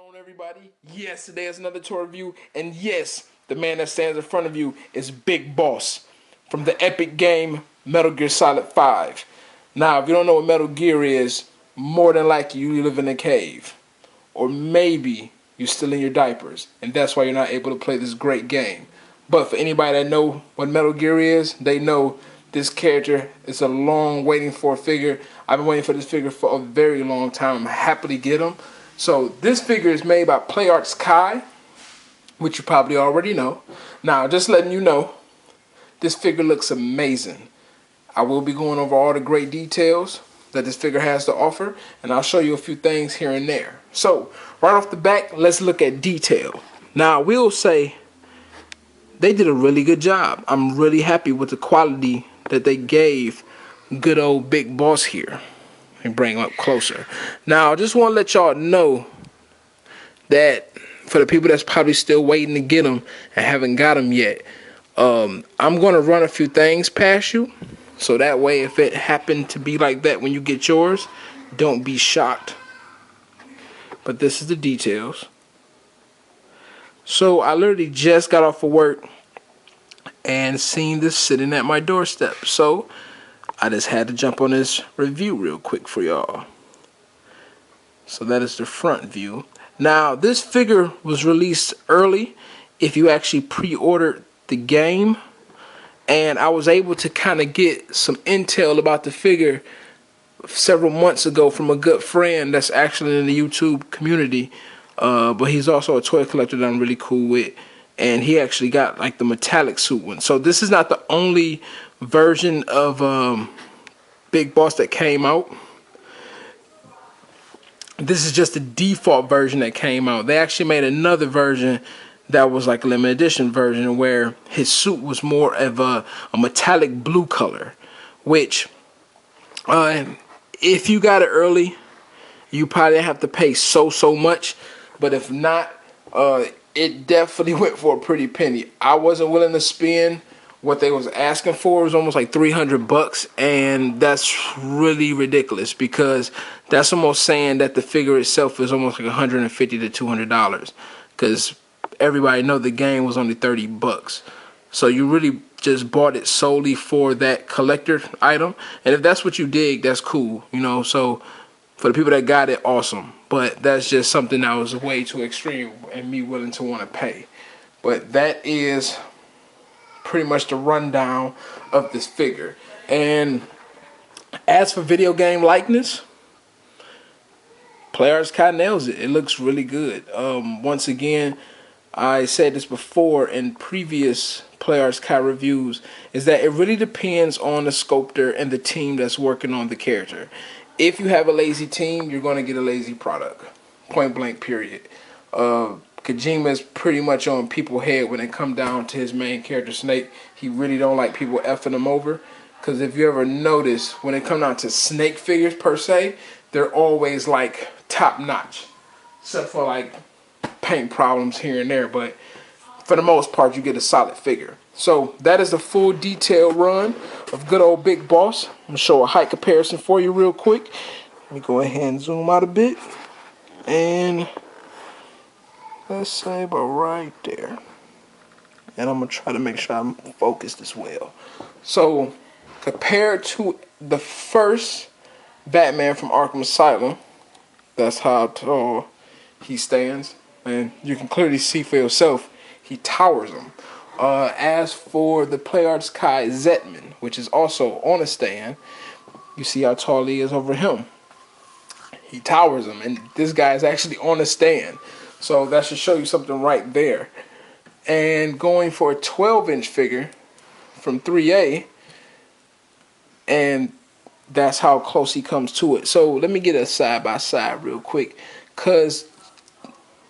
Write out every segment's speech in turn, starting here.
on, everybody? Yes, today is another tour review, and yes, the man that stands in front of you is Big Boss from the epic game Metal Gear Solid 5. Now, if you don't know what Metal Gear is, more than likely you live in a cave, or maybe you're still in your diapers, and that's why you're not able to play this great game. But for anybody that know what Metal Gear is, they know this character is a long waiting for figure. I've been waiting for this figure for a very long time. I'm happy to get him. So this figure is made by PlayArts Kai, which you probably already know. Now, just letting you know, this figure looks amazing. I will be going over all the great details that this figure has to offer, and I'll show you a few things here and there. So, right off the back, let's look at detail. Now, I will say they did a really good job. I'm really happy with the quality that they gave good old Big Boss here. And bring him up closer. Now, I just want to let y'all know that for the people that's probably still waiting to get him and haven't got him yet, I'm going to run a few things past you. So that way, if it happened to be like that when you get yours, don't be shocked. But this is the details. So I literally just got off of work and seen this sitting at my doorstep. So I just had to jump on this review real quick for y'all. So that is the front view. Now, this figure was released early if you actually pre-ordered the game. And I was able to kind of get some intel about the figure several months ago from a good friend that's actually in the YouTube community. But he's also a toy collector that I'm really cool with. And he actually got like the metallic suit one. So this is not the only version of Big Boss that came out. This is just the default version that came out. They actually made another version that was like a limited edition version where his suit was more of a metallic blue color, which if you got it early, you probably have to pay so much. But if not, it definitely went for a pretty penny. I wasn't willing to spend what they was asking for. It was almost like $300, and that's really ridiculous because that's almost saying that the figure itself is almost like $150 to $200, because everybody know the game was only $30. So you really just bought it solely for that collector item, and if that's what you dig, that's cool, you know. So for the people that got it, awesome. But that's just something that was way too extreme and me willing to want to pay. But that is pretty much the rundown of this figure. And as for video game likeness, PlayArts Kai nails it. It looks really good. Once again, I said this before in previous PlayArts Kai reviews, is that it really depends on the sculptor and the team that's working on the character. If you have a lazy team, you're going to get a lazy product. Point blank, period. Kojima is pretty much on people's head when it come down to his main character, Snake. He really don't like people effing him over. Because if you ever notice, when it come down to Snake figures per se, they're always like top notch. Except for like paint problems here and there. But for the most part, you get a solid figure. So that is the full detail run of good old Big Boss. I'm going to show a height comparison for you real quick. Let me go ahead and zoom out a bit. And let's say about right there. And I'm going to try to make sure I'm focused as well. So compared to the first Batman from Arkham Asylum, that's how tall he stands. And you can clearly see for yourself, he towers him. As for the PlayArts Kai Zetman, which is also on a stand, you see how tall he is over him. He towers him, and this guy is actually on a stand. So that should show you something right there. And going for a 12-inch figure from 3A, and that's how close he comes to it. So let me get a side-by-side real quick, because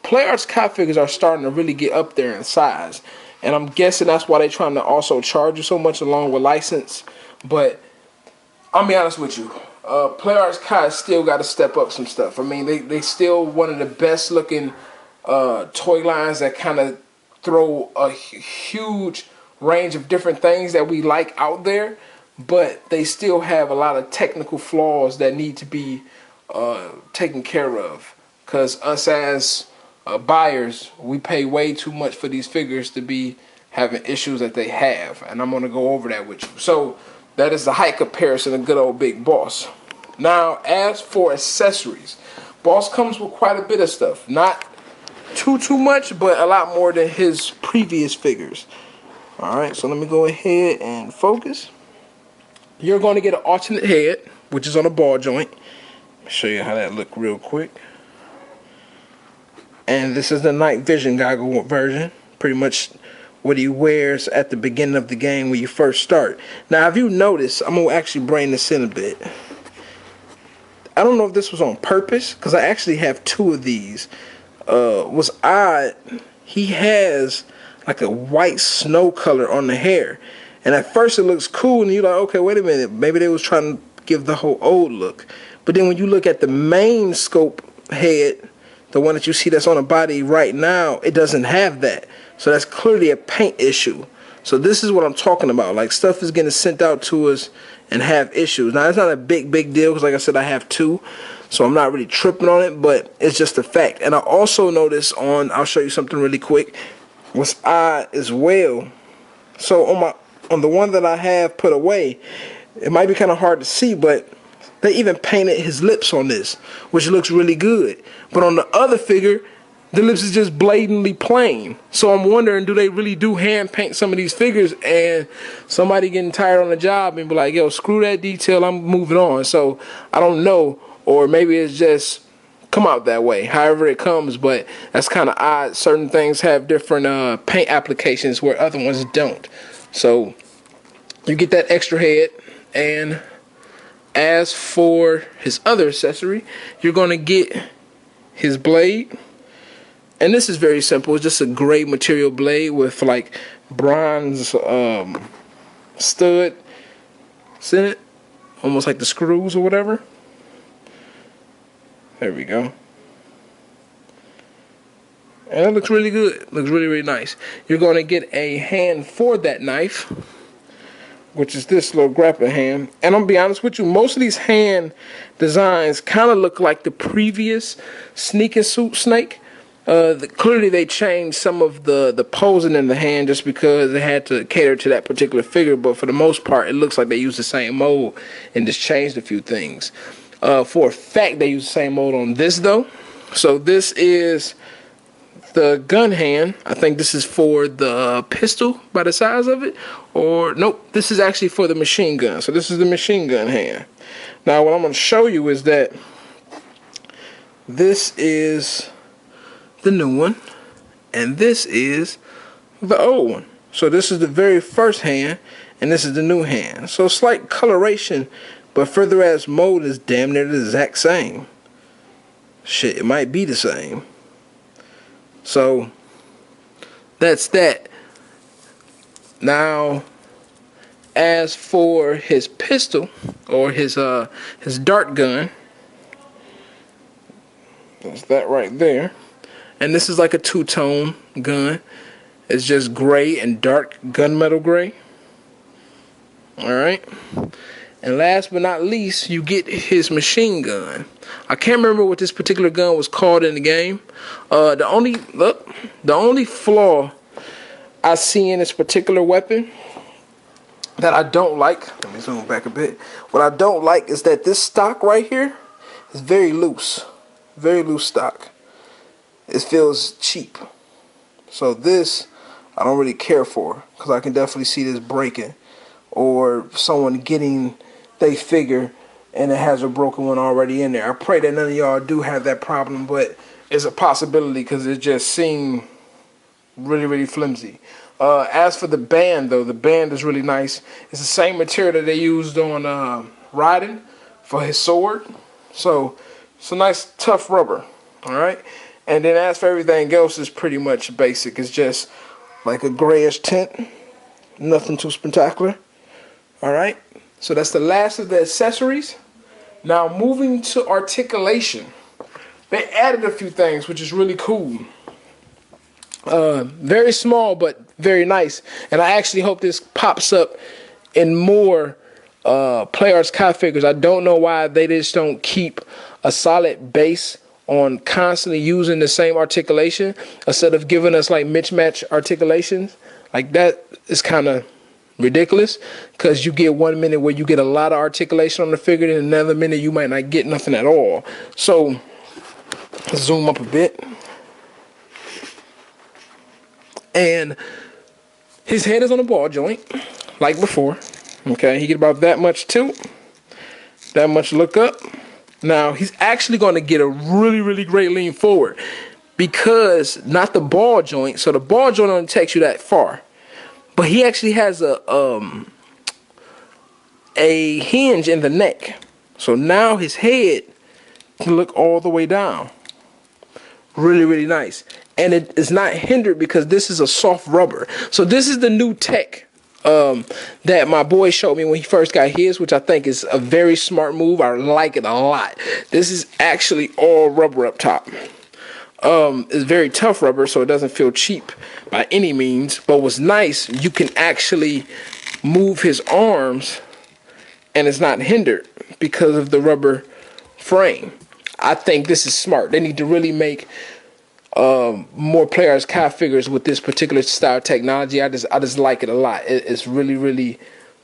PlayArts Kai figures are starting to really get up there in size. And I'm guessing that's why they're trying to also charge you so much along with license. But I'll be honest with you. PlayArts Kai still got to step up some stuff. I mean, they still one of the best looking toy lines that kind of throw a huge range of different things that we like out there. But they still have a lot of technical flaws that need to be taken care of. Because us as buyers, we pay way too much for these figures to be having issues that they have, and I'm going to go over that with you. So that is the height comparison of good old Big Boss. Now, as for accessories, Boss comes with quite a bit of stuff. Not too much, but a lot more than his previous figures. Alright, so let me go ahead and focus. You're going to get an alternate head, which is on a ball joint. Let me show you how that look real quick. And this is the night vision goggle version. Pretty much what he wears at the beginning of the game when you first start. Now, if you notice, I'm going to actually bring this in a bit. I don't know if this was on purpose, because I actually have two of these. Was odd. He has like a white snow color on the hair. And at first it looks cool, and you're like, okay, wait a minute. Maybe they was trying to give the whole old look. But then when you look at the main scope head, the one that you see that's on the body right now, it doesn't have that. So that's clearly a paint issue. So this is what I'm talking about. Like, stuff is getting sent out to us and have issues. Now, it's not a big deal because, like I said, I have two. So I'm not really tripping on it, but it's just a fact. And I also noticed I'll show you something really quick. What's odd as well. So on the one that I have put away, it might be kind of hard to see, but they even painted his lips on this, which looks really good. But on the other figure, the lips is just blatantly plain. So I'm wondering, do they really do hand paint some of these figures and somebody getting tired on the job and be like, yo, screw that detail, I'm moving on. So I don't know, or maybe it's just come out that way, however it comes, but that's kind of odd. Certain things have different paint applications where other ones don't. So you get that extra head. And as for his other accessory, you're going to get his blade. And this is very simple. It's just a gray material blade with like bronze stud in it, almost like the screws or whatever. There we go. And it looks really good. Looks really nice. You're going to get a hand for that knife, which is this little grappling hand. And I'm going to be honest with you, most of these hand designs kind of look like the previous sneaking suit snake. Clearly they changed some of the posing in the hand just because they had to cater to that particular figure, but for the most part it looks like they used the same mold and just changed a few things. For a fact they use the same mold on this though. So this is the gun hand. I think this is for the pistol by the size of it, or nope, this is actually for the machine gun. So this is the machine gun hand. Now what I'm going to show you is that this is the new one and this is the old one. So this is the very first hand and this is the new hand. So slight coloration, but further as mold is damn near the exact same. Shit, it might be the same. So that's that. Now, as for his pistol or his dart gun, that's that right there. And this is like a two-tone gun. It's just gray and dark gunmetal gray. Alright. And last but not least, you get his machine gun. I can't remember what this particular gun was called in the game. The only flaw I see in this particular weapon that I don't like, let me zoom back a bit. What I don't like is that this stock right here is very loose stock. It feels cheap. So this I don't really care for, because I can definitely see this breaking, or someone getting they figure and it has a broken one already in there. I pray that none of y'all do have that problem, but it's a possibility because it just seemed really flimsy. As for the band though, the band is really nice. It's the same material that they used on Raiden for his sword. So it's a nice tough rubber. Alright. And then as for everything else, is pretty much basic. It's just like a grayish tint. Nothing too spectacular. Alright. So that's the last of the accessories. Now moving to articulation. They added a few things, which is really cool. Very small, but very nice. And I actually hope this pops up in more Play Arts Kai figures. I don't know why they just don't keep a solid base on constantly using the same articulation instead of giving us like mismatch articulations. Like that is kind of ridiculous, because you get 1 minute where you get a lot of articulation on the figure, and another minute you might not get nothing at all. So let's zoom up a bit. And his head is on a ball joint, like before. Okay, he get about that much tilt, that much look up. Now he's actually going to get a really, really great lean forward, because not the ball joint. So the ball joint only takes you that far, but he actually has a hinge in the neck. So now his head can look all the way down. Really, really nice. And it is not hindered because this is a soft rubber. So this is the new tech that my boy showed me when he first got his, which I think is a very smart move. I like it a lot. This is actually all rubber up top. It's very tough rubber, so it doesn't feel cheap by any means. But what's nice, you can actually move his arms and it's not hindered because of the rubber frame. I think this is smart. They need to really make more players Kai figures with this particular style technology. I just like it a lot. It's really, really,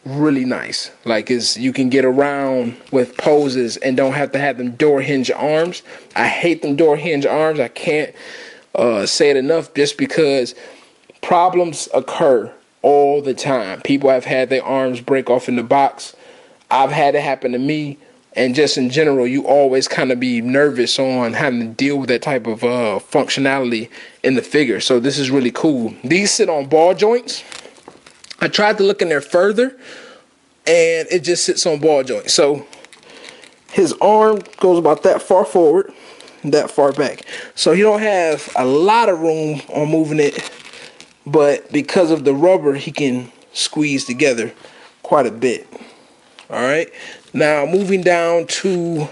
really nice. Like, you can get around with poses and don't have to have them door hinge arms. I hate them door hinge arms. I can't say it enough, just because problems occur all the time. People have had their arms break off in the box. I've had it happen to me. And just in general, you always kind of be nervous on having to deal with that type of functionality in the figure. So this is really cool. These sit on ball joints. I tried to look in there further, and it just sits on ball joints. So his arm goes about that far forward, that far back. So he don't have a lot of room on moving it, but because of the rubber, he can squeeze together quite a bit. All right. Now, moving down to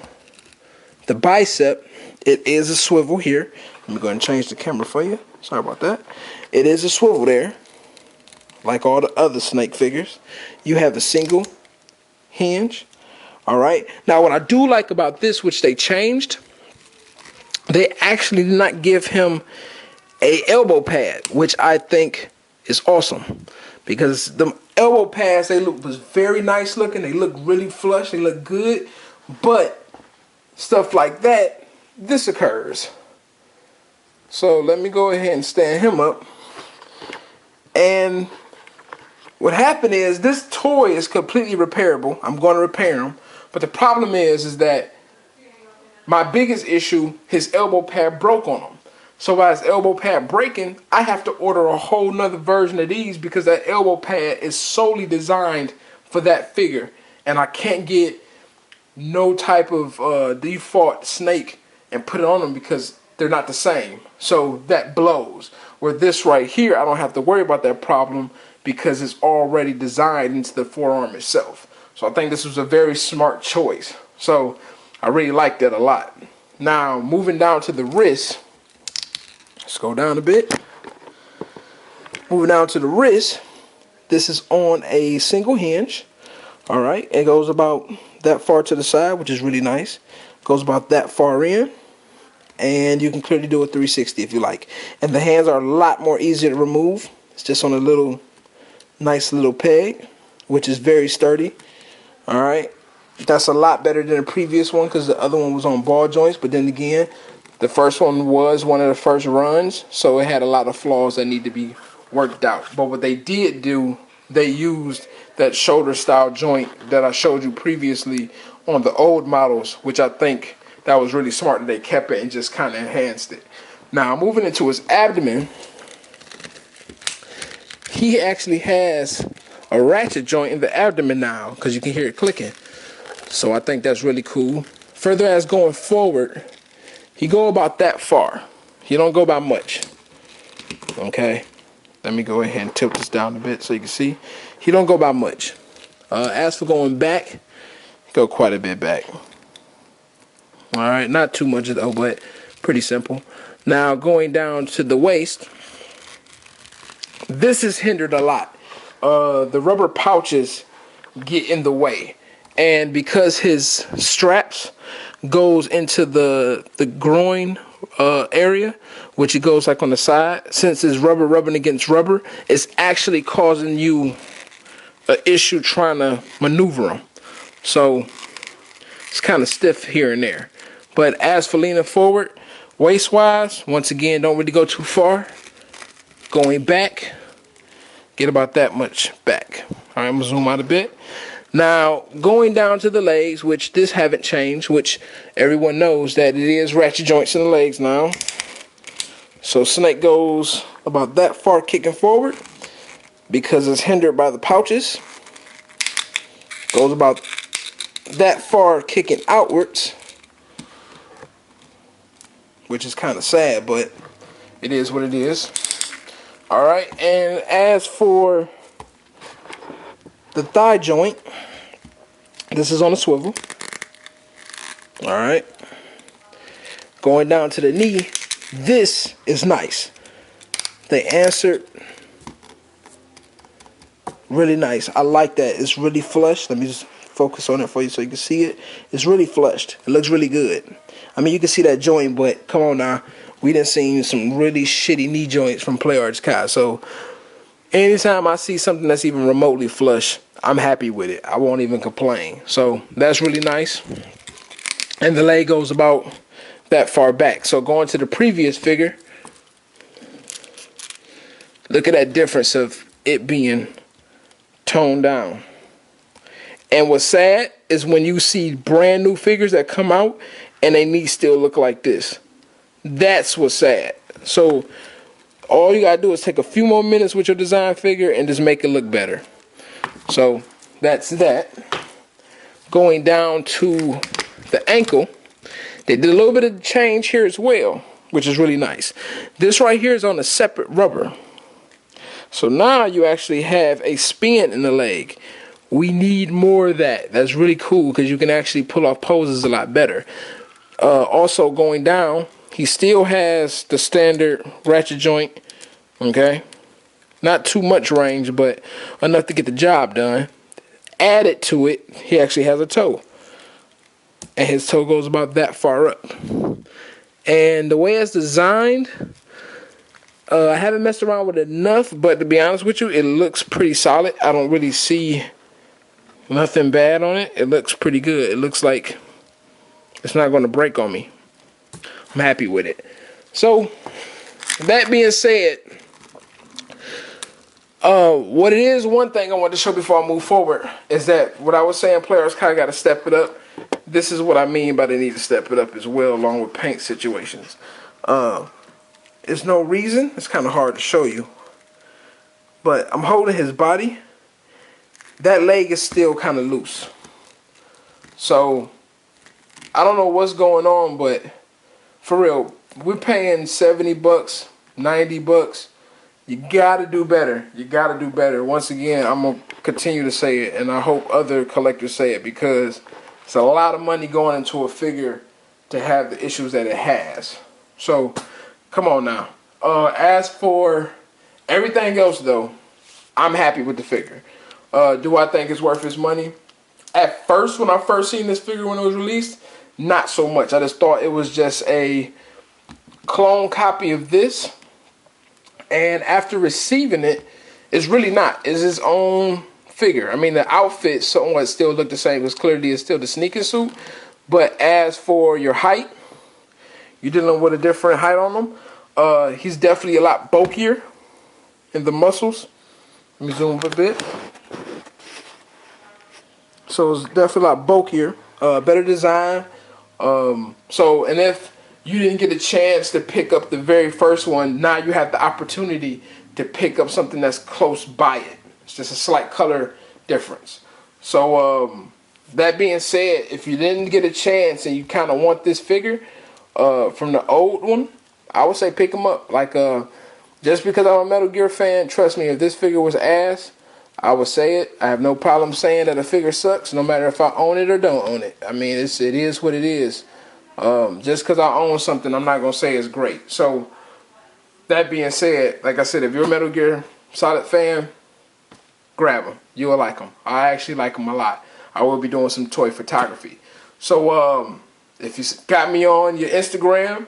the bicep, it is a swivel here. Let me go ahead and change the camera for you. Sorry about that. It is a swivel there, like all the other snake figures. You have a single hinge. All right. Now, what I do like about this, which they changed, they actually did not give him a elbow pad, which I think is awesome, because the elbow pads, they was very nice looking. They look really flush. They look good. But stuff like that, this occurs. So let me go ahead and stand him up. And what happened is, this toy is completely repairable. I'm going to repair him. But the problem is that my biggest issue, his elbow pad broke on him. So by his elbow pad breaking, I have to order a whole nother version of these, because that elbow pad is solely designed for that figure. And I can't get no type of default snake and put it on them, because they're not the same. So that blows. Where this right here, I don't have to worry about that problem, because it's already designed into the forearm itself. So I think this was a very smart choice. So I really like that a lot. Now, moving down to the wrist. Let's go down a bit. Moving down to the wrist. This is on a single hinge. All right. It goes about that far to the side, which is really nice. Goes about that far in. And you can clearly do a 360 if you like. And the hands are a lot more easier to remove. It's just on a little, nice little peg, which is very sturdy. All right. That's a lot better than the previous one, because the other one was on ball joints. But then again, the first one was one of the first runs, so it had a lot of flaws that need to be worked out. But what they did do, they used that shoulder style joint that I showed you previously on the old models, which I think that was really smart that they kept it and just kind of enhanced it. Now, moving into his abdomen, he actually has a ratchet joint in the abdomen now, because you can hear it clicking. So I think that's really cool. Further as going forward, he go about that far. He don't go by much. Okay. Let me go ahead and tilt this down a bit so you can see. He don't go by much. As for going back, go quite a bit back. All right. Not too much though, but pretty simple. Now going down to the waist. This is hindered a lot. The rubber pouches get in the way. And because his straps goes into the groin area, which it goes like on the side. Since it's rubber rubbing against rubber, it's actually causing you an issue trying to maneuver them. So it's kind of stiff here and there. But as for leaning forward, waist wise, once again, don't really go too far. Going back, get about that much back. All right, I'm gonna zoom out a bit. Now, going down to the legs, which this haven't changed, which everyone knows that it is ratchet joints in the legs now. So snake goes about that far kicking forward because it's hindered by the pouches. Goes about that far kicking outwards, which is kind of sad, but it is what it is. All right, and as for the thigh joint, this is on a swivel. All right. Going down to the knee, this is nice. They answered really nice. I like that. It's really flush. Let me just focus on it for you so you can see it. It's really flushed. It looks really good. I mean, you can see that joint, but come on now. We done seen some really shitty knee joints from PlayArts Kai. So anytime I see something that's even remotely flush, I'm happy with it. I won't even complain. So that's really nice. And the leg goes about that far back. So going to the previous figure, look at that difference of it being toned down. And what's sad is when you see brand new figures that come out and they knees still look like this. That's what's sad. So all you gotta do is take a few more minutes with your design figure and just make it look better. So that's that. Going down to the ankle, they did a little bit of change here as well, which is really nice. This right here is on a separate rubber. So now you actually have a spin in the leg. We need more of that. That's really cool because you can actually pull off poses a lot better. Also going down, he still has the standard ratchet joint. Okay, not too much range, but enough to get the job done. Added to it, he actually has a toe, and his toe goes about that far up. And the way it's designed, I haven't messed around with it enough, but to be honest with you, it looks pretty solid. I don't really see nothing bad on it. It looks pretty good. It looks like it's not going to break on me. I'm happy with it. So that being said, what it is, one thing I want to show before I move forward is that what I was saying, players kind of got to step it up. This is what I mean by they need to step it up as well, along with paint situations. There's no reason. It's kind of hard to show you, but I'm holding his body. That leg is still kind of loose. So I don't know what's going on, but for real, we're paying 70 bucks, 90 bucks. You gotta do better. You gotta do better. Once again, I'm gonna continue to say it, and I hope other collectors say it, because it's a lot of money going into a figure to have the issues that it has. So come on now. As for everything else though, I'm happy with the figure. Do I think it's worth its money? At first, when I first seen this figure when it was released, not so much. I just thought it was just a clone copy of this. And after receiving it, it's really not. It's his own figure. I mean, the outfit somewhat still look the same, because clearly it's still the sneaker suit. But as for your height, you're dealing with a different height on him. He's definitely a lot bulkier in the muscles. Let me zoom up a bit. So it's definitely a lot bulkier, better design. And if you didn't get a chance to pick up the very first one, now you have the opportunity to pick up something that's close by it. It's just a slight color difference. So that being said, if you didn't get a chance and you kind of want this figure from the old one, I would say pick them up. Like, just because I'm a Metal Gear fan, trust me, if this figure was ass, I would say it. I have no problem saying that a figure sucks, no matter if I own it or don't own it. I mean, it is what it is. Just because I own something, I'm not going to say it's great. So, that being said, like I said, if you're a Metal Gear Solid fan, grab them. You will like them. I actually like them a lot. I will be doing some toy photography. So, If you got me on your Instagram,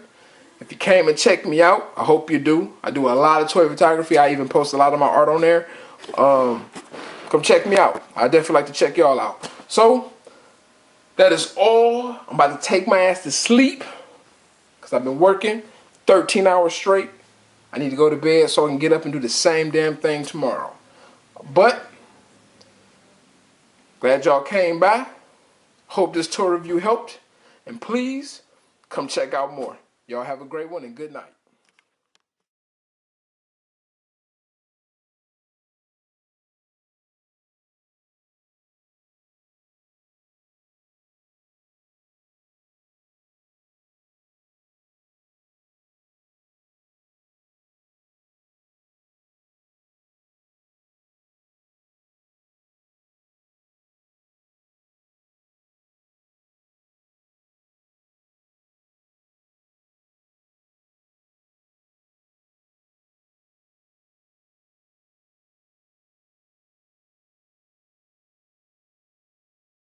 if you came and checked me out, I hope you do. I do a lot of toy photography. I even post a lot of my art on there. Come check me out. I definitely like to check y'all out. So, that is all. I'm about to take my ass to sleep because I've been working 13 hours straight. I need to go to bed so I can get up and do the same damn thing tomorrow. But, glad y'all came by. Hope this tour review helped. And please, come check out more. Y'all have a great one and good night.